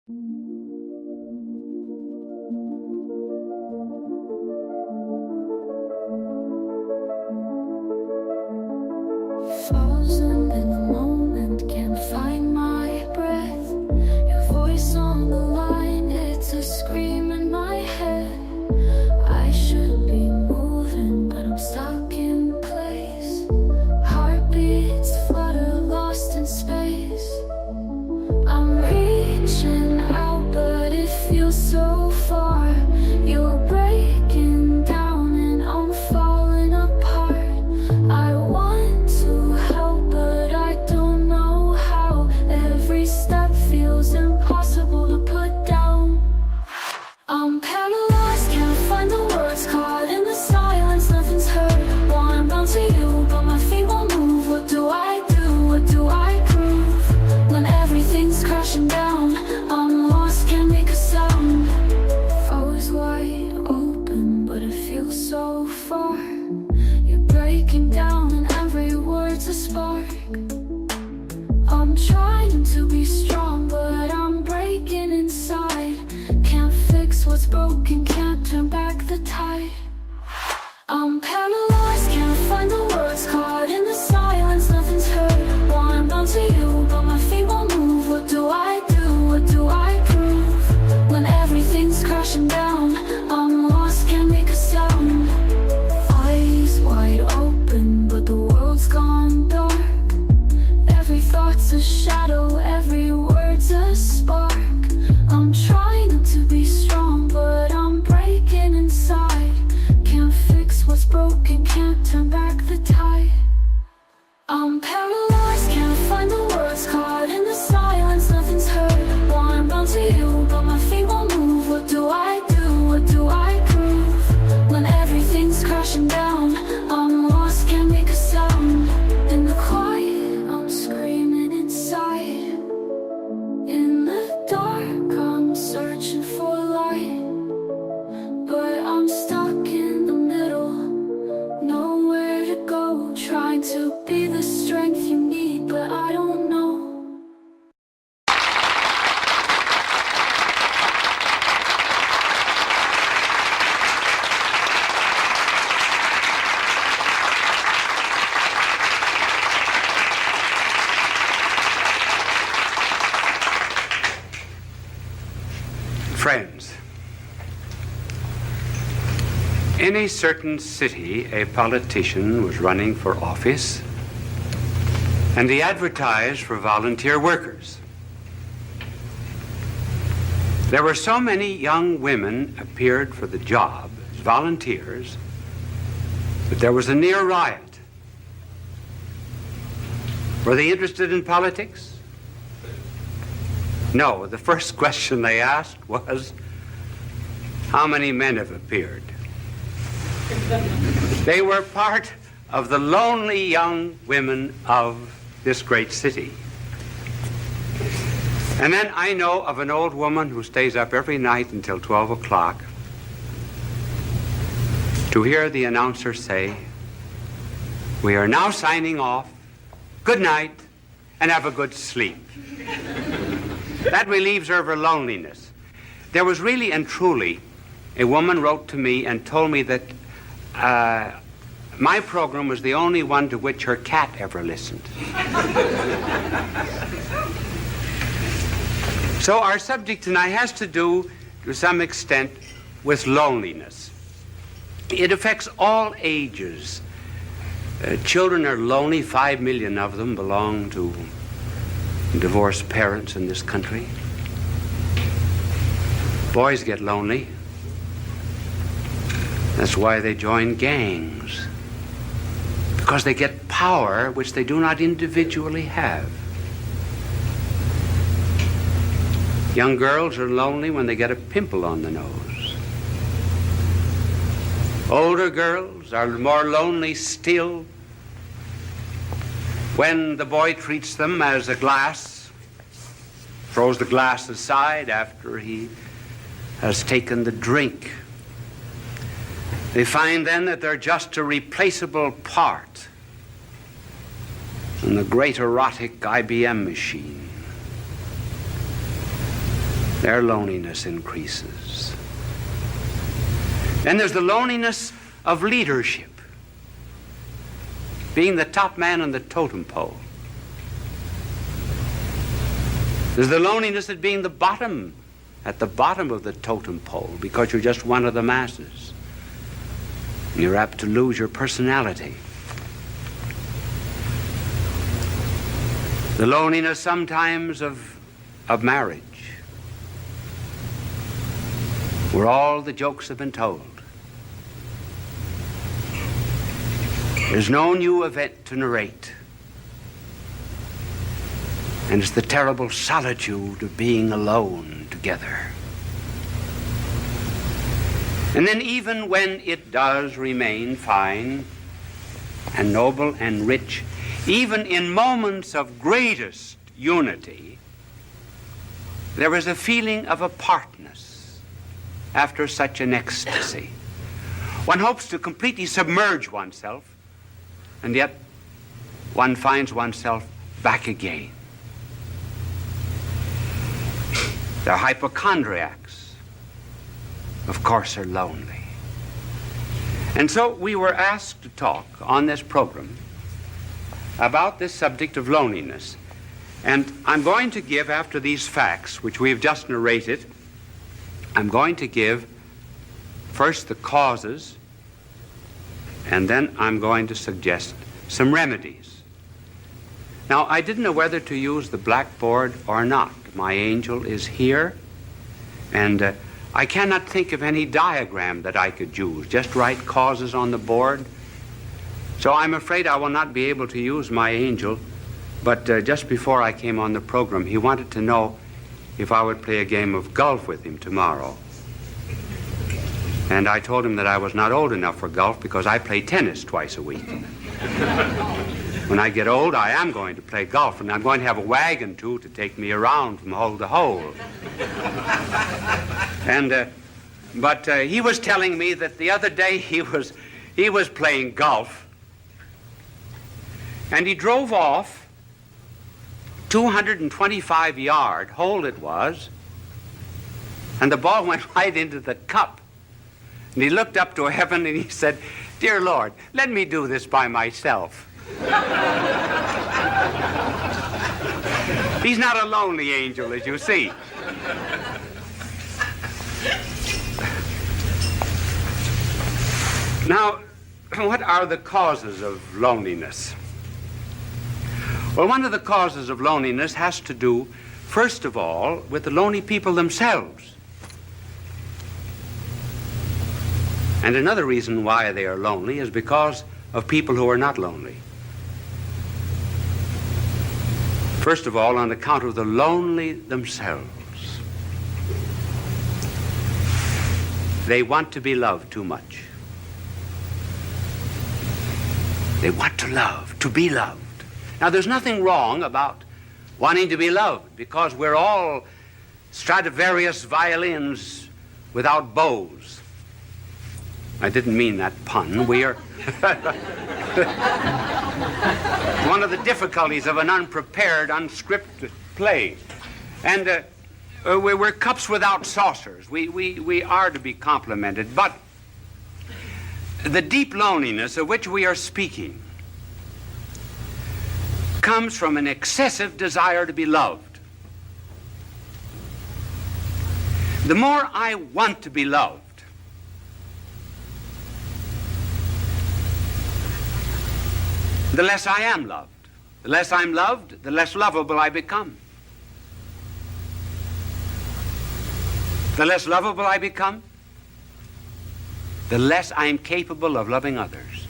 Frozen in the moment, can't find my breath. Your voice on the line, it's a scream in my head. I should be moving, but I'm stuck in place. Heartbeats flutter, lost in space. I'm reaching out, but it feels so far. You're breaking down and I'm falling apart. I want to help, but I don't know how. Every step feels impossible to put down. I'm paralyzed, can't find the words, caught in the silence, nothing's heard. Wanna bounce to you, but my feet won't move. What do I do? What do I prove? When everything's crashing down, I'm lost, can't make a sound. Froze wide open, but it feels so far. You're breaking down and every word's a spark. I'm trying to be strong, but I'm breaking inside. Can't fix what's broken, can't turn back the tide. I'm paralyzed, can't find the words, caught in the silence, nothing's heard. Wanna bounce to you, but my feet won't move. What do I do? What do I prove? When everything's crashing down, I'm lost, can't make a sound. Eyes wide open, but the world's gone dark. Every thought's a shadow, every word's a spark. I'm trying not to be strong, but I'm breaking inside. Can't fix what's broken, can't turn back the tide. I'm paralyzed, can't find the words, caught in the silence, nothing's heard. Wanna bounce to you, but my feet won't move. What do I do? What do I prove? When everything's crashing down, I'm lost, can't make a sound. In the quiet, I'm screaming inside. In the dark, I'm searching for light. But I'm stuck in the middle, nowhere to go. Trying to be the strength you need, but I don't know. Friends, in a certain city, a politician was running for office, and he advertised for volunteer workers. There were so many young women appeared for the job as volunteers that there was a near riot. Were they interested in politics? No, the first question they asked was, how many men have appeared? They were part of the lonely young women of this great city. And then I know of an old woman who stays up every night until 12 o'clock to hear the announcer say, "We are now signing off. Good night, and have a good sleep." That relieves her of her loneliness. There was really and truly, a woman wrote to me and told me that my program was the only one to which her cat ever listened. So our subject tonight has to do, to some extent, with loneliness. It affects all ages. Children are lonely. 5 million of them belong to divorced parents in this country. Boys get lonely. That's why they join gangs, because they get power which they do not individually have. Young girls are lonely when they get a pimple on the nose. Older girls are more lonely still when the boy treats them as a glass, throws the glass aside after he has taken the drink. They find then that they're just a replaceable part in the great erotic IBM machine. their loneliness increases. Then there's the loneliness of leadership, being the top man on the totem pole. There's the loneliness of being at the bottom of the totem pole, because you're just one of the masses. And you're apt to lose your personality. The loneliness sometimes of marriage, where all the jokes have been told. There's no new event to narrate. And it's the terrible solitude of being alone together. And then even when it does remain fine and noble and rich, even in moments of greatest unity, there is a feeling of apartness after such an ecstasy. One hopes to completely submerge oneself, and yet one finds oneself back again. The hypochondriacs, of course, are lonely. And so we were asked to talk on this program about this subject of loneliness. And I'm going to give, after these facts, which we've just narrated, I'm going to give first the causes, and then I'm going to suggest some remedies. Now, I didn't know whether to use the blackboard or not. My angel is here, and I cannot think of any diagram that I could use. Just write causes on the board. So I'm afraid I will not be able to use my angel, but just before I came on the program, he wanted to know if I would play a game of golf with him tomorrow. And I told him that I was not old enough for golf because I play tennis twice a week. When I get old, I am going to play golf, and I'm going to have a wagon, too, to take me around from hole to hole. But he was telling me that the other day he was playing golf, and he drove off 225-yard hole it was, and the ball went right into the cup. And he looked up to heaven and he said, "Dear Lord, let me do this by myself." He's not a lonely angel, as you see. Now, what are the causes of loneliness? Well, one of the causes of loneliness has to do, first of all, with the lonely people themselves. And another reason why they are lonely is because of people who are not lonely. First of all, on account of the lonely themselves. They want to be loved too much. They want to love, to be loved. Now, there's nothing wrong about wanting to be loved, because we're all Stradivarius violins without bows. I didn't mean that pun. We are... one of the difficulties of an unprepared, unscripted play. And we're cups without saucers. We are to be complimented. But the deep loneliness of which we are speaking comes from an excessive desire to be loved. The more I want to be loved, the less I am loved. The less I'm loved, the less lovable I become. The less lovable I become, the less I'm capable of loving others.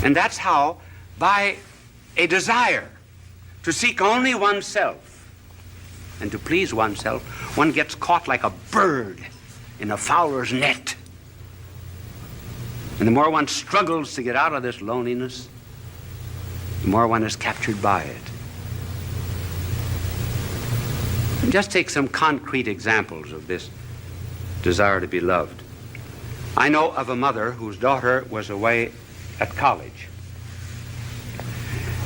And that's how, by a desire to seek only oneself and to please oneself, one gets caught like a bird in a fowler's net. And the more one struggles to get out of this loneliness, the more one is captured by it. And just take some concrete examples of this desire to be loved. I know of a mother whose daughter was away at college.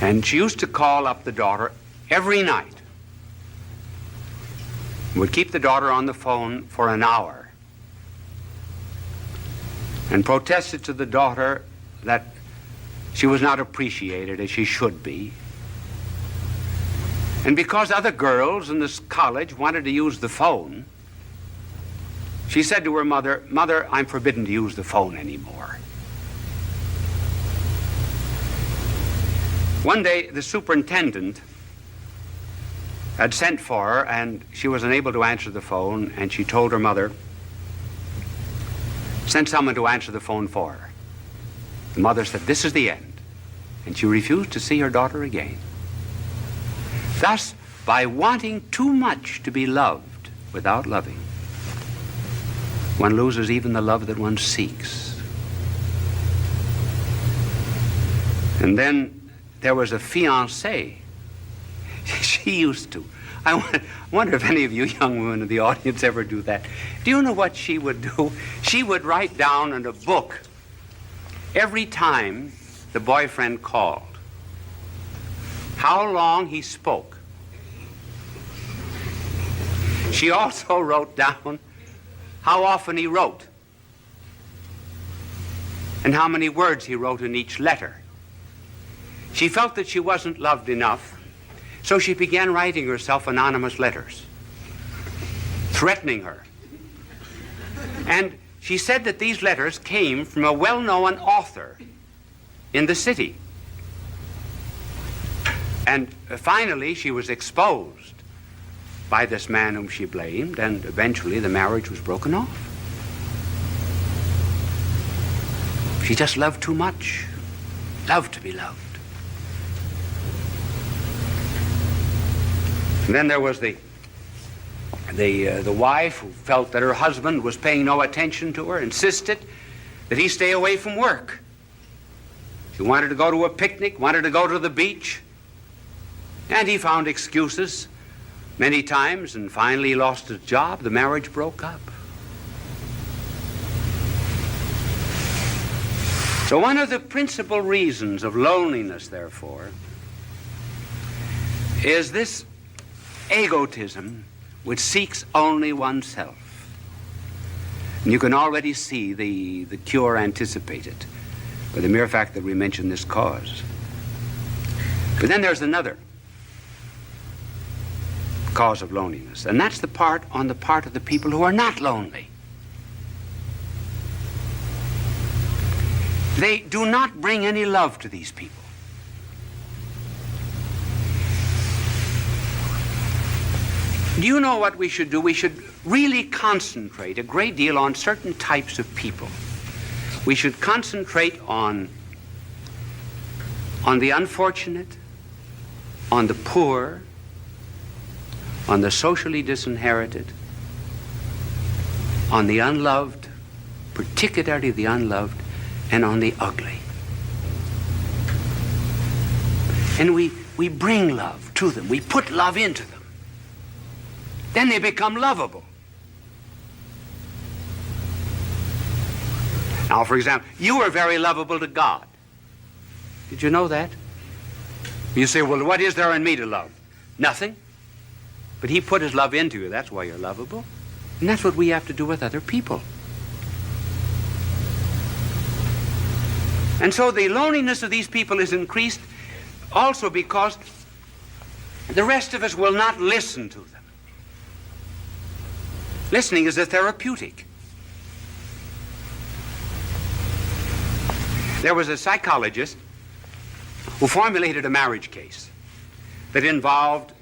And she used to call up the daughter every night would keep the daughter on the phone for an hour and protested to the daughter that she was not appreciated as she should be. And because other girls in this college wanted to use the phone, she said to her mother, "Mother, I'm forbidden to use the phone anymore." One day, the superintendent had sent for her, and she was unable to answer the phone, and she told her mother, "Send someone to answer the phone for her." The mother said, "This is the end," and she refused to see her daughter again. Thus, by wanting too much to be loved without loving, one loses even the love that one seeks. And then there was a fiancée. She used to. I wonder if any of you young women in the audience ever do that. Do you know what she would do? She would write down in a book every time the boyfriend called how long he spoke. She also wrote down how often he wrote and how many words he wrote in each letter. She felt that she wasn't loved enough, so she began writing herself anonymous letters, threatening her. And she said that these letters came from a well-known author in the city. And finally, she was exposed by this man whom she blamed, and eventually the marriage was broken off. She just loved too much, loved to be loved. And then there was the wife who felt that her husband was paying no attention to her, insisted that he stay away from work. She wanted to go to a picnic, wanted to go to the beach, and he found excuses many times, and finally he lost his job. The marriage broke up. So one of the principal reasons of loneliness, therefore, is this egotism which seeks only oneself. And you can already see the cure anticipated by the mere fact that we mention this cause. But then there's another cause of loneliness, and that's on the part of the people who are not lonely. They do not bring any love to these people. Do you know what we should do? We should really concentrate a great deal on certain types of people. We should concentrate on the unfortunate, on the poor, on the socially disinherited, on the unloved, particularly the unloved, and on the ugly. And we bring love to them. We put love into them. Then they become lovable. Now, for example, you are very lovable to God. Did you know that? You say, well, what is there in me to love? Nothing. But he put his love into you. That's why you're lovable. And that's what we have to do with other people. And so the loneliness of these people is increased also because the rest of us will not listen to them. Listening is a therapeutic. There was a psychologist who formulated a marriage case that involved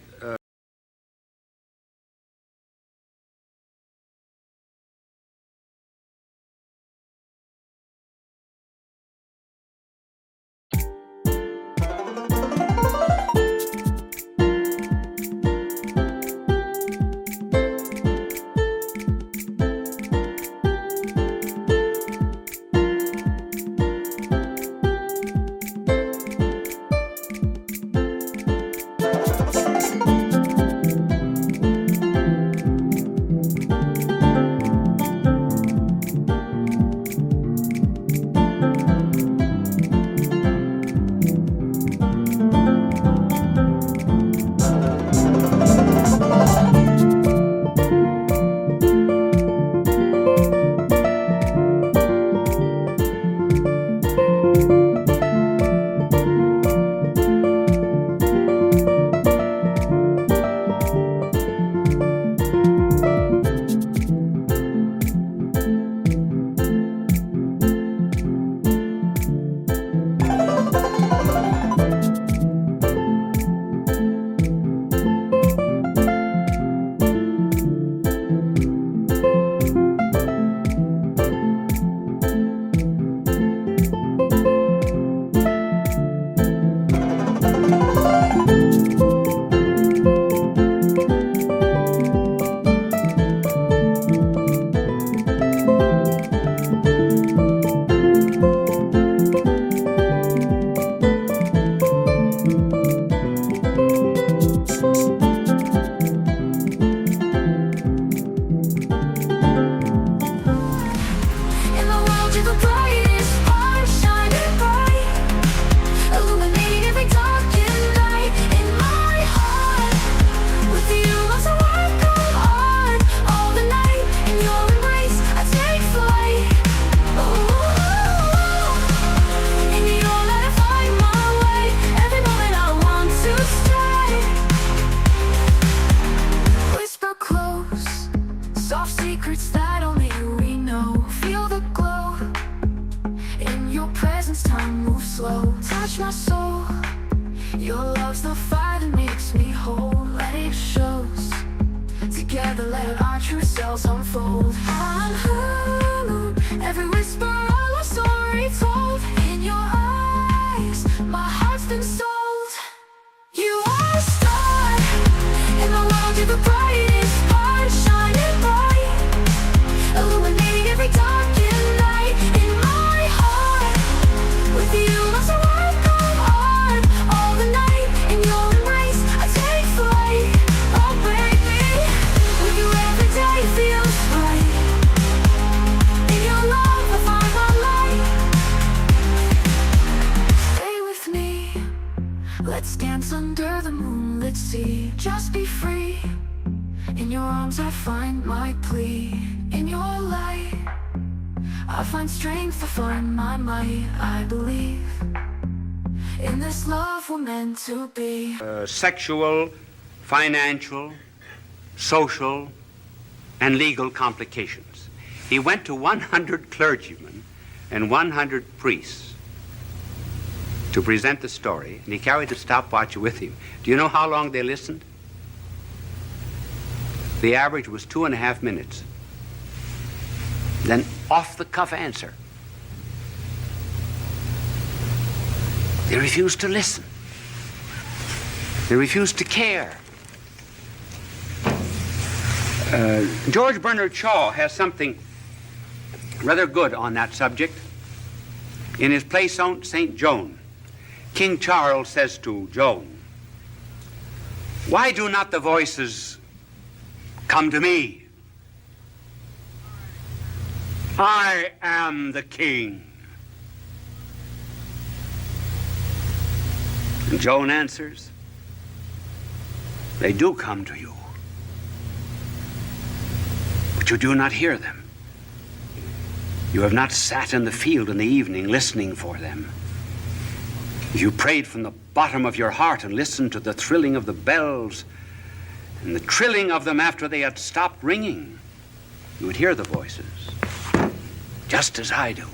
secrets that only we know. Feel the glow in your presence, time moves slow. Touch my soul, your love's the fire that makes me whole. Let it shows, together let our true selves unfold. Unhallowed, every whisper, all our story told. In your eyes, my heart's been sold. You are a star in the world, you're the brightest part, shining bright, illuminating every darkened night. In my heart, with you lost a world come on. All the night, in your embrace, I take flight. Oh baby, with you every day feels right. In your love I find my light. Stay with me, let's dance under the moonlit sea. Just be free, in your arms I find my plea. In your light, I find strength, I find my might. I believe in this love we're meant to be. Sexual, financial, social, and legal complications. He went to 100 clergymen and 100 priests to present the story, and he carried the stopwatch with him. Do you know how long they listened? The average was 2.5 minutes. Then off-the-cuff answer. They refused to listen. They refused to care. George Bernard Shaw has something rather good on that subject. In his play St. Joan, King Charles says to Joan, "Why do not the voices come to me? I am the king." And Joan answers, "They do come to you, but you do not hear them. You have not sat in the field in the evening listening for them. If you prayed from the bottom of your heart and listened to the thrilling of the bells and the trilling of them after they had stopped ringing, you would hear the voices, just as I do."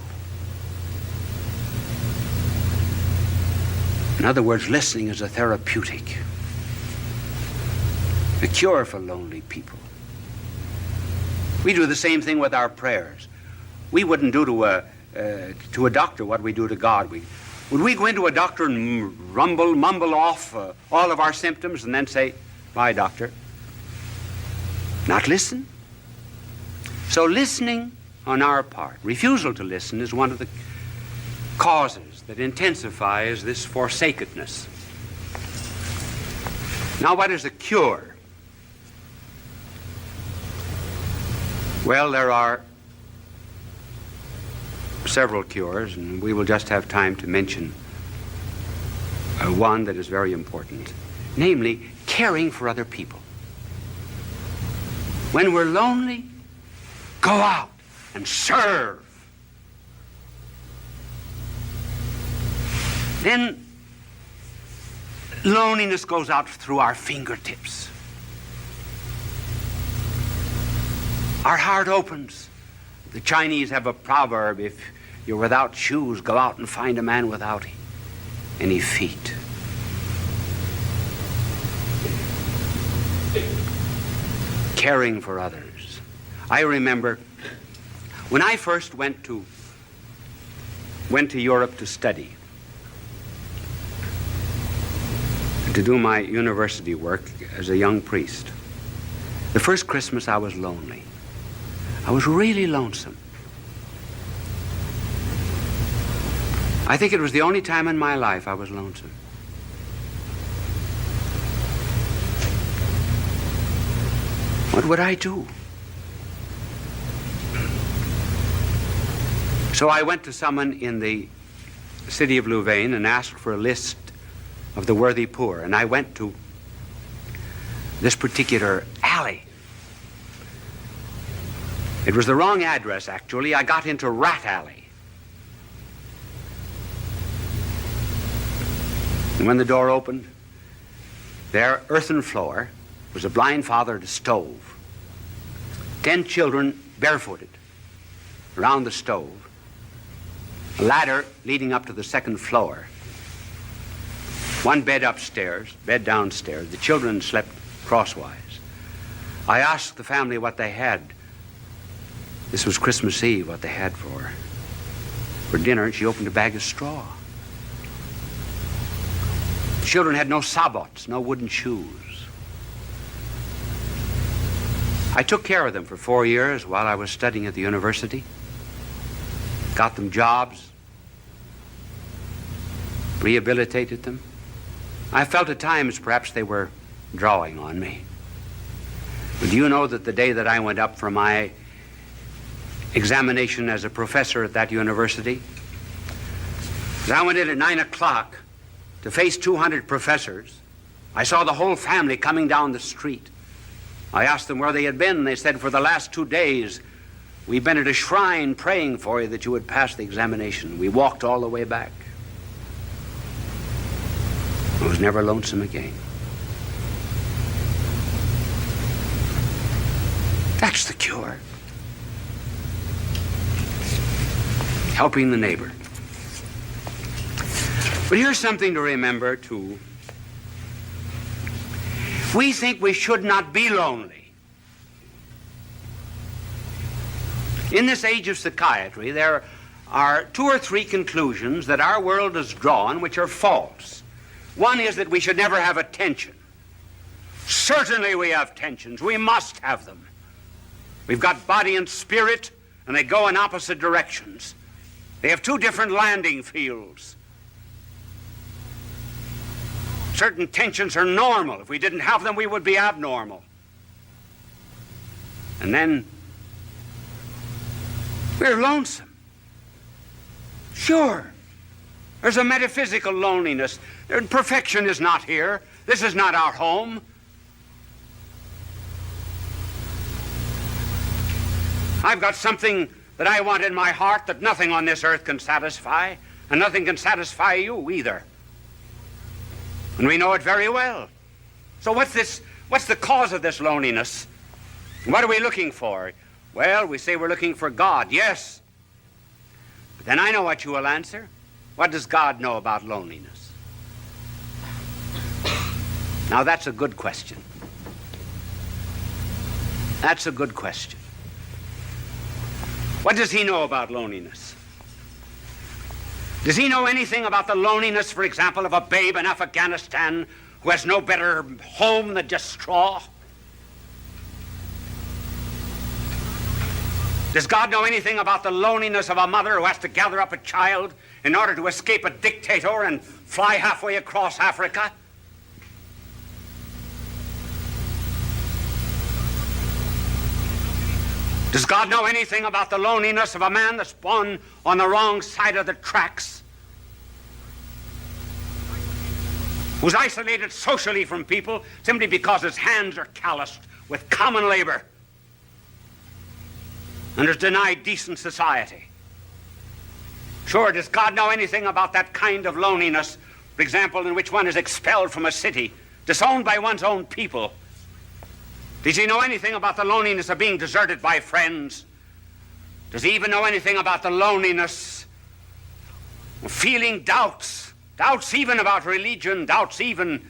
In other words, listening is a therapeutic, a cure for lonely people. We do the same thing with our prayers. We wouldn't do to a doctor what we do to God. Would we go into a doctor and mumble off all of our symptoms and then say, "Bye, doctor"? Not listen. So listening on our part, refusal to listen, is one of the causes that intensifies this forsakenness. Now, what is a cure? Well, there are several cures, and we will just have time to mention one that is very important, namely caring for other people. When we're lonely, go out and serve. Then loneliness goes out through our fingertips. Our heart opens. The Chinese have a proverb: if you're without shoes, go out and find a man without any feet. Caring for others. I remember when I first went to Europe to study, to do my university work as a young priest. The first Christmas I was lonely. I was really lonesome. I think it was the only time in my life I was lonesome. What would I do? So I went to someone in the city of Louvain and asked for a list of the worthy poor, and I went to this particular alley. It was the wrong address, actually. I got into Rat Alley. And when the door opened, there, earthen floor, was a blind father at a stove. 10 children barefooted around the stove, a ladder leading up to the second floor, one bed upstairs, bed downstairs. The children slept crosswise. I asked the family what they had. This was Christmas Eve, what they had for dinner, and she opened a bag of straw. The children had no sabots, no wooden shoes. I took care of them for 4 years while I was studying at the university. Got them jobs, rehabilitated them. I felt at times perhaps they were drawing on me. But do you know that the day that I went up for my examination as a professor at that university, as I went in at 9 o'clock to face 200 professors, I saw the whole family coming down the street. I asked them where they had been, and they said, for the last 2 days, we've been at a shrine praying for you that you would pass the examination. We walked all the way back. I was never lonesome again. That's the cure. Helping the neighbor. But here's something to remember, too. We think we should not be lonely. In this age of psychiatry, there are 2 or 3 conclusions that our world has drawn which are false. One is that we should never have a tension. Certainly we have tensions. We must have them. We've got body and spirit, and they go in opposite directions. They have 2 different landing fields. Certain tensions are normal. If we didn't have them, we would be abnormal. And then we're lonesome. Sure. There's a metaphysical loneliness. Perfection is not here. This is not our home. I've got something that I want in my heart that nothing on this earth can satisfy, and nothing can satisfy you either. And we know it very well. So what's the cause of this loneliness? What are we looking for? Well, we say we're looking for God, yes. But then I know what you will answer. What does God know about loneliness? Now that's a good question. That's a good question. What does he know about loneliness? Does he know anything about the loneliness, for example, of a babe in Afghanistan who has no better home than just straw? Does God know anything about the loneliness of a mother who has to gather up a child in order to escape a dictator and fly halfway across Africa? Does God know anything about the loneliness of a man that's born on the wrong side of the tracks? Who's isolated socially from people simply because his hands are calloused with common labor and is denied decent society? Sure, does God know anything about that kind of loneliness, for example, in which one is expelled from a city, disowned by one's own people? Does he know anything about the loneliness of being deserted by friends? Does he even know anything about the loneliness of feeling doubts even about religion, doubts even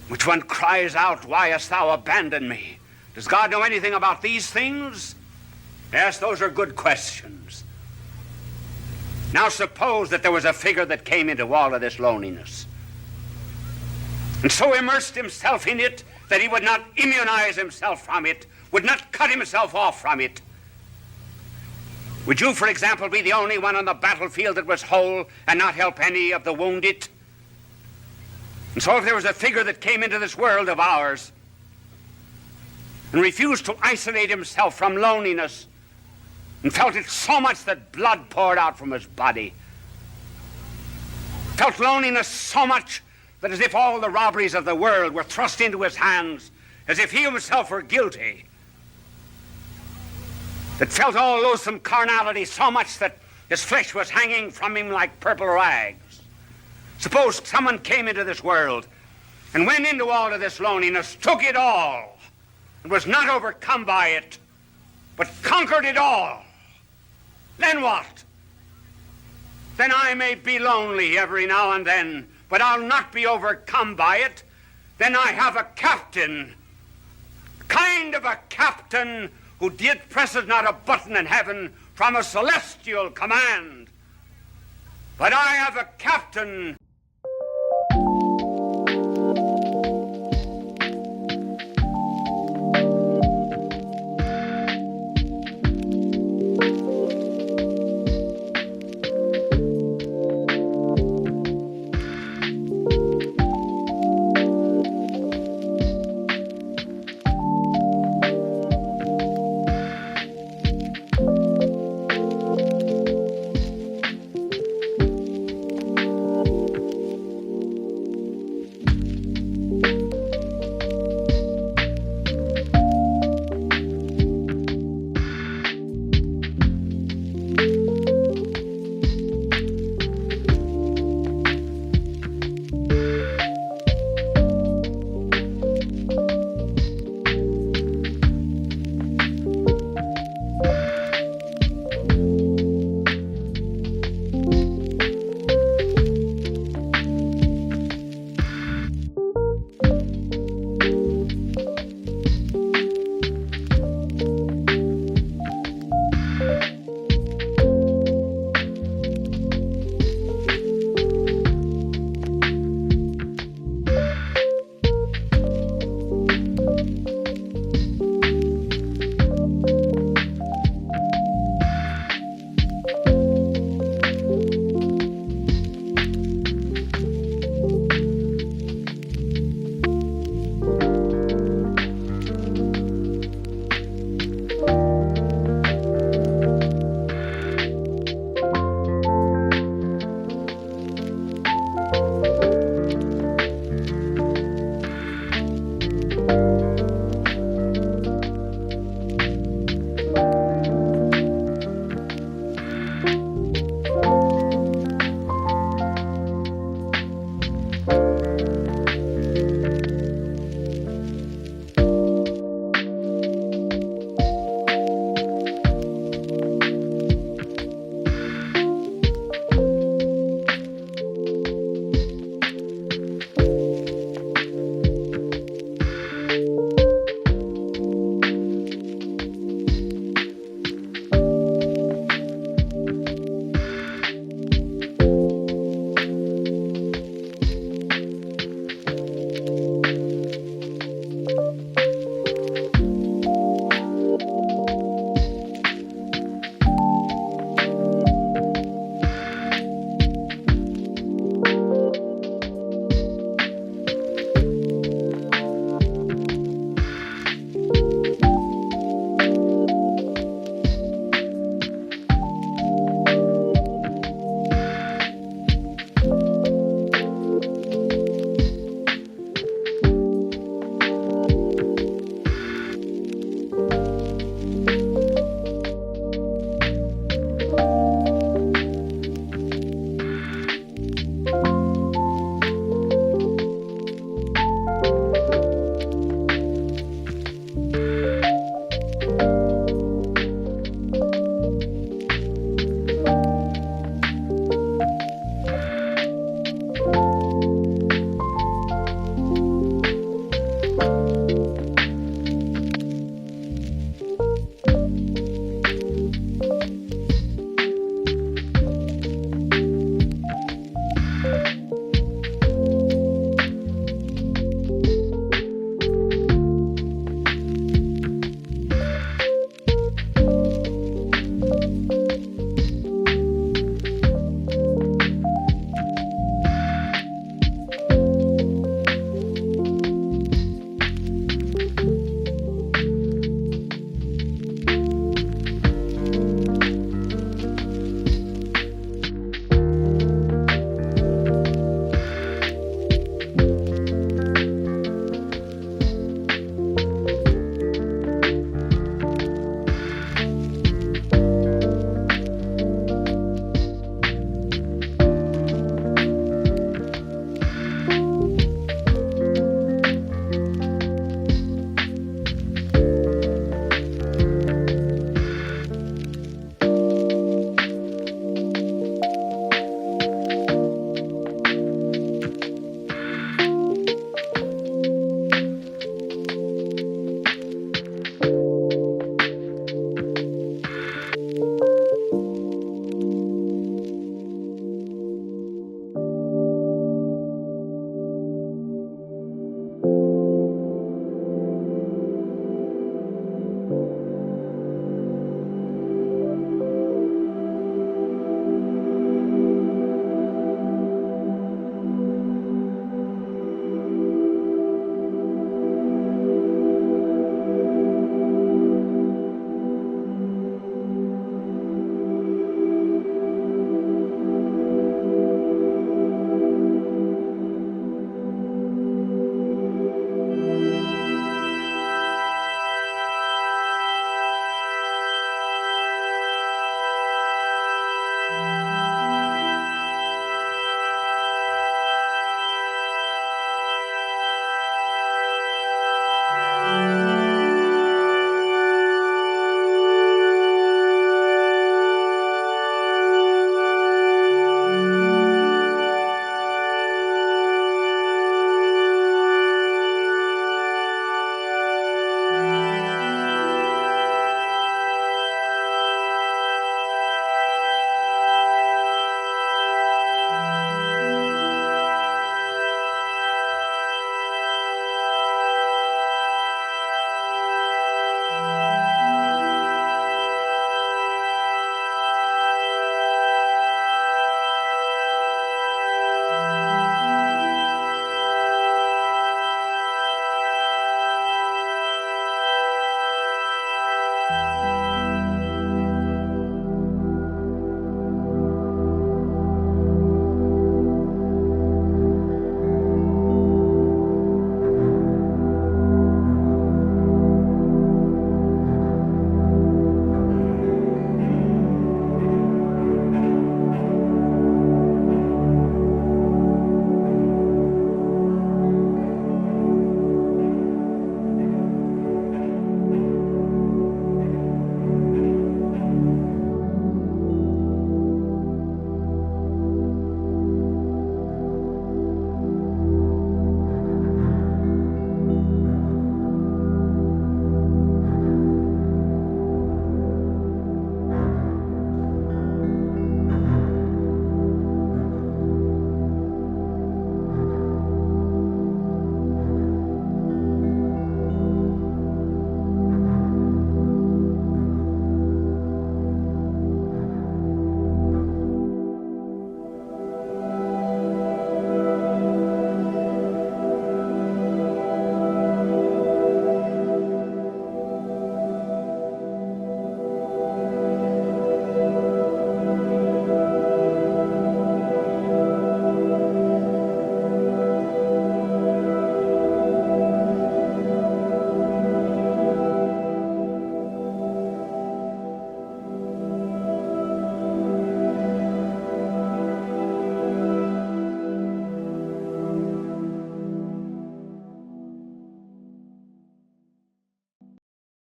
which one cries out, why hast thou abandoned me? Does God know anything about these things? Yes, those are good questions. Now suppose that there was a figure that came into all of this loneliness and so immersed himself in it that he would not immunize himself from it, would not cut himself off from it. Would you, for example, be the only one on the battlefield that was whole and not help any of the wounded? And so if there was a figure that came into this world of ours and refused to isolate himself from loneliness and felt it so much that blood poured out from his body, felt loneliness so much that as if all the robberies of the world were thrust into his hands, as if he himself were guilty, that felt all loathsome carnality so much that his flesh was hanging from him like purple rags. Suppose someone came into this world and went into all of this loneliness, took it all, and was not overcome by it, but conquered it all. Then what? Then I may be lonely every now and then, but I'll not be overcome by it. Then I have a captain, kind of a captain who did presses not a button in heaven from a celestial command. But I have a captain